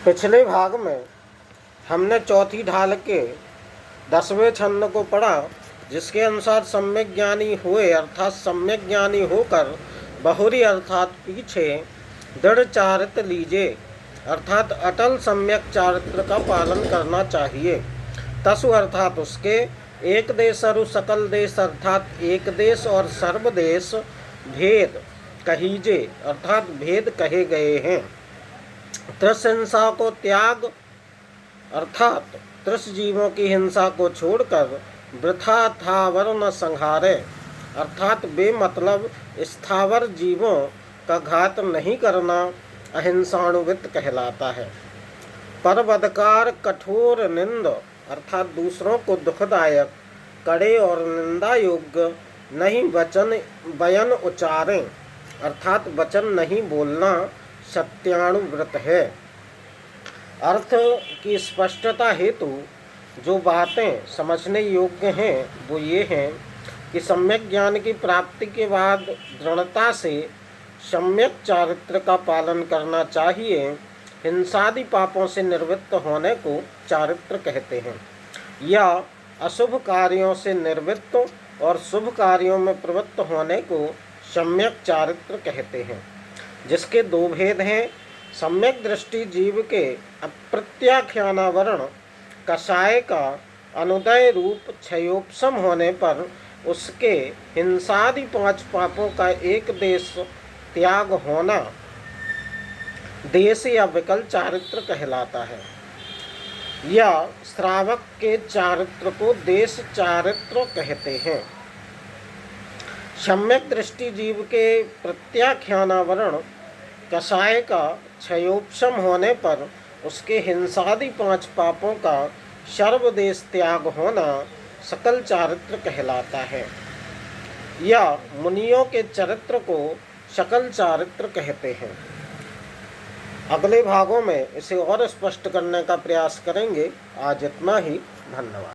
पिछले भाग में हमने चौथी ढाल के 10वें छंद को पढ़ा, जिसके अनुसार सम्यक ज्ञानी हुए अर्थात सम्यक ज्ञानी होकर बहुरी अर्थात पीछे दृढ़ चारित्र लीजिए अर्थात अटल सम्यक चारित्र का पालन करना चाहिए। तसु अर्थात उसके एक देश अरु सकल देश अर्थात एक देश और सर्वदेश भेद कहीजे अर्थात भेद कहे गए हैं। त्रिस हिंसा को त्याग अर्थात त्रिस जीवों की हिंसा को छोड़कर वृथा थावर न संहारे अर्थात बेमतलब स्थावर जीवों का घात नहीं करना अहिंसाणुवित कहलाता है। परवदकार कठोर निंद अर्थात दूसरों को दुखदायक कड़े और निंदा योग्य नहीं वचन बयन उच्चारें अर्थात वचन नहीं बोलना सत्याणुव्रत है। अर्थ की स्पष्टता हेतु जो बातें समझने योग्य हैं वो ये हैं कि सम्यक ज्ञान की प्राप्ति के बाद दृढ़ता से सम्यक चारित्र का पालन करना चाहिए। हिंसादि पापों से निवृत्त होने को चारित्र कहते हैं, या अशुभ कार्यों से निवृत्त और शुभ कार्यों में प्रवृत्त होने को सम्यक चारित्र कहते हैं, जिसके दो भेद हैं। सम्यक दृष्टि जीव के अप्रत्याख्यानावरण कषाय का अनुदय रूप क्षयोपशम होने पर उसके हिंसादि 5 पापों का एक देश त्याग होना देश या विकल चारित्र कहलाता है, या श्रावक के चारित्र को देश चारित्र कहते हैं। सम्यक दृष्टि जीव के प्रत्याख्यानावरण कषाय का क्षयोपशम होने पर उसके हिंसादि 5 पापों का सर्वदेश त्याग होना सकल चारित्र कहलाता है, या मुनियों के चरित्र को सकल चारित्र कहते हैं। अगले भागों में इसे और स्पष्ट करने का प्रयास करेंगे। आज इतना ही, धन्यवाद।